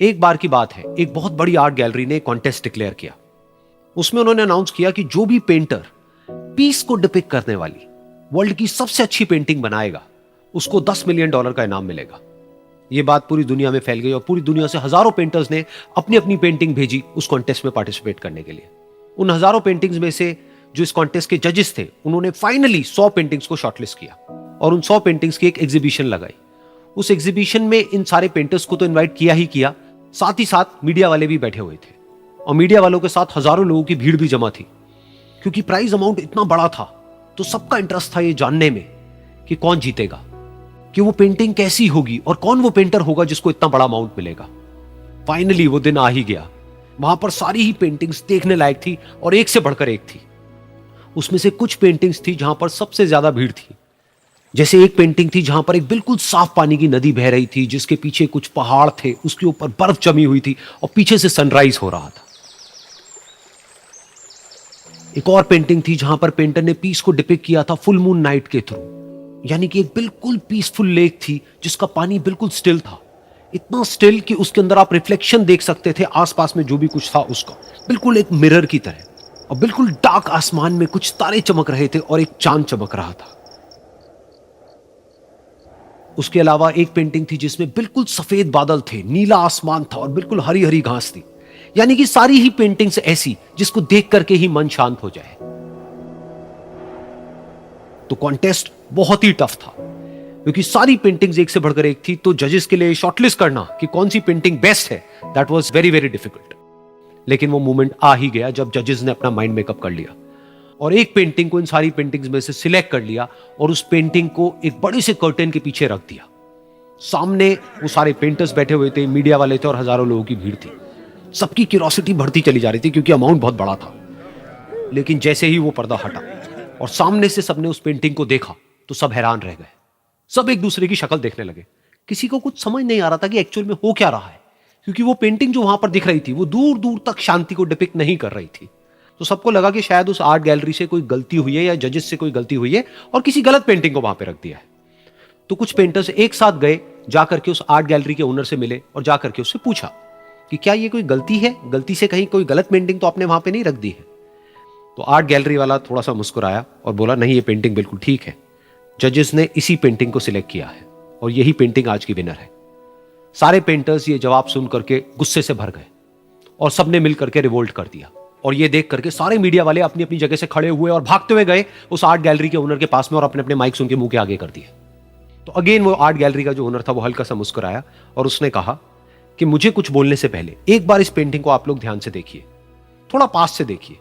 एक बार की बात है, एक बहुत बड़ी आर्ट गैलरी ने कॉन्टेस्ट डिक्लेयर किया। उसमें उन्होंने अनाउंस किया कि जो भी पेंटर पीस को डिपिक्ट करने वाली वर्ल्ड की सबसे अच्छी पेंटिंग बनाएगा, उसको $10 मिलियन का इनाम मिलेगा। यह बात पूरी दुनिया में फैल गई और पूरी दुनिया से हजारों पेंटर्स ने अपनी अपनी पेंटिंग भेजी उस कॉन्टेस्ट में पार्टिसिपेट करने के लिए। उन हजारों पेंटिंग्स में से जो इस कॉन्टेस्ट के जजेस थे, उन्होंने फाइनली 100 पेंटिंग्स को शॉर्टलिस्ट किया और उन 100 पेंटिंग्स की एक एग्जीबिशन लगाई। उस एग्जीबिशन में इन सारे पेंटर्स को तो इनवाइट किया ही किया, साथ ही साथ मीडिया वाले भी बैठे हुए थे और मीडिया वालों के साथ हजारों लोगों की भीड़ भी जमा थी। क्योंकि प्राइज अमाउंट इतना बड़ा था तो सबका इंटरेस्ट था ये जानने में कि कौन जीतेगा, कि वो पेंटिंग कैसी होगी और कौन वो पेंटर होगा जिसको इतना बड़ा अमाउंट मिलेगा। फाइनली वो दिन आ ही गया। वहां पर सारी ही पेंटिंग्स देखने लायक थी और एक से बढ़कर एक थी। उसमें से कुछ पेंटिंग्स थी जहां पर सबसे ज्यादा भीड़ थी। जैसे एक पेंटिंग थी जहां पर एक बिल्कुल साफ पानी की नदी बह रही थी, जिसके पीछे कुछ पहाड़ थे, उसके ऊपर बर्फ जमी हुई थी और पीछे से सनराइज हो रहा था। एक और पेंटिंग थी जहां पर पेंटर ने पीस को डिपिक्ट किया था फुल मून नाइट के थ्रू, यानी कि एक बिल्कुल पीसफुल लेक थी जिसका पानी बिल्कुल स्टिल था, इतना स्टिल कि उसके अंदर आप रिफ्लेक्शन देख सकते थे आसपास में जो भी कुछ था उसका, बिल्कुल एक मिरर की तरह। और बिल्कुल डार्क आसमान में कुछ तारे चमक रहे थे और एक चांद चमक रहा था। उसके अलावा एक पेंटिंग थी जिसमें बिल्कुल सफेद बादल थे, नीला आसमान था और बिल्कुल हरी हरी घास थी। यानी कि सारी ही पेंटिंग्स ऐसी जिसको देख करके ही मन शांत हो जाए। तो कॉन्टेस्ट बहुत ही टफ था क्योंकि सारी पेंटिंग्स एक से बढ़कर एक थी। तो जजेस के लिए शॉर्टलिस्ट करना कि कौन सी पेंटिंग बेस्ट है, that was very very difficult. लेकिन वो मोमेंट आ ही गया जब जजेस ने अपना माइंड मेकअप कर लिया और एक पेंटिंग को इन सारी पेंटिंग्स में से सिलेक्ट कर लिया और उस पेंटिंग को एक बड़े से कर्टेन के पीछे रख दिया। सामने वो सारे पेंटर्स बैठे हुए थे, मीडिया वाले थे और हजारों लोगों की भीड़ थी। सबकी क्यूरियोसिटी बढ़ती चली जा रही थी क्योंकि अमाउंट बहुत बड़ा था। लेकिन जैसे ही वो पर्दा हटा और सामने से सबने उस पेंटिंग को देखा तो सब हैरान रह गए। सब एक दूसरे की शक्ल देखने लगे। किसी को कुछ समझ नहीं आ रहा था कि एक्चुअल में हो क्या रहा है, क्योंकि वो पेंटिंग जो वहां पर दिख रही थी वो दूर दूर तक शांति को डिपिक्ट नहीं कर रही थी। तो सबको लगा कि शायद उस आर्ट गैलरी से कोई गलती हुई है या जजेस से कोई गलती हुई है और किसी गलत पेंटिंग को वहां पे रख दिया है। तो कुछ पेंटर्स एक साथ गए, जाकर के उस आर्ट गैलरी के ओनर से मिले और जाकर के उससे पूछा कि क्या ये कोई गलती है, गलती से कहीं कोई गलत पेंटिंग तो आपने वहां पे नहीं रख दी है। तो आर्ट गैलरी वाला थोड़ा सा मुस्कुराया और बोला, नहीं, ये पेंटिंग बिल्कुल ठीक है। जजेस ने इसी पेंटिंग को सिलेक्ट किया है और यही पेंटिंग आज की विनर है। सारे पेंटर्स ये जवाब सुन करके गुस्से से भर गए और सबने मिल करके रिवोल्ट कर दिया। और ये देख करके सारे मीडिया वाले अपनी अपनी जगह से खड़े हुए और भागते हुए गए उस आर्ट गैलरी के ओनर के पास में और अपने अपने माइक्स उनके मुंह के आगे कर दिए। तो अगेन वो आर्ट गैलरी का जो ओनर था वो हल्का सा मुस्कुराया और उसने कहा कि मुझे कुछ बोलने से पहले एक बार इस पेंटिंग को आप लोग ध्यान से देखिए, थोड़ा पास से देखिए,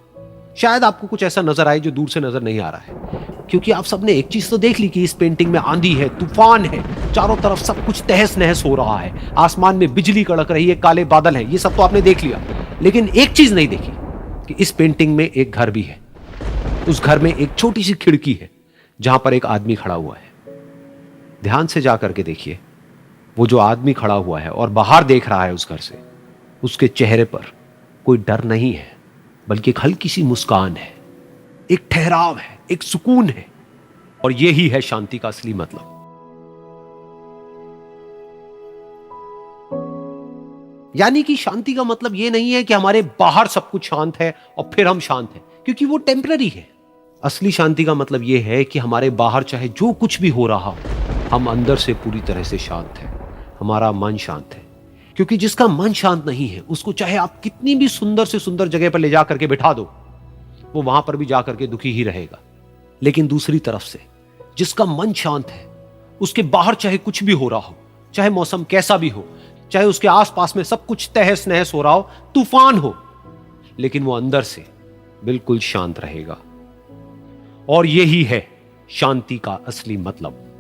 शायद आपको कुछ ऐसा नजर आए जो दूर से नजर नहीं आ रहा है। क्योंकि आप सबने एक चीज तो देख ली कि इस पेंटिंग में आंधी है, तूफान है, चारों तरफ सब कुछ तहस नहस हो रहा है, आसमान में बिजली कड़क रही है, काले बादल हैं, ये सब तो आपने देख लिया। लेकिन एक चीज नहीं देखी कि इस पेंटिंग में एक घर भी है। उस घर में एक छोटी सी खिड़की है जहां पर एक आदमी खड़ा हुआ है। ध्यान से जा करके देखिए, वो जो आदमी खड़ा हुआ है और बाहर देख रहा है उस घर से, उसके चेहरे पर कोई डर नहीं है, बल्कि एक हल्की सी मुस्कान है, एक ठहराव है, एक सुकून है। और यही है शांति का असली मतलब। यानी कि शांति का मतलब यह नहीं है कि हमारे बाहर सब कुछ शांत है और फिर हम शांत हैं, क्योंकि वो टेम्पररी है। असली शांति का मतलब यह है कि हमारे बाहर चाहे जो कुछ भी हो रहा हो, हम अंदर से पूरी तरह से शांत हैं, हमारा मन शांत है। क्योंकि जिसका मन शांत नहीं है, उसको चाहे आप कितनी भी सुंदर से सुंदर जगह पर ले जा करके बिठा दो, वो वहां पर भी जा करके दुखी ही रहेगा। लेकिन दूसरी तरफ से जिसका मन शांत है, उसके बाहर चाहे कुछ भी हो रहा हो, चाहे मौसम कैसा भी हो, चाहे उसके आसपास में सब कुछ तहस नहस हो रहा हो, तूफान हो, लेकिन वो अंदर से बिल्कुल शांत रहेगा। और यही है शांति का असली मतलब।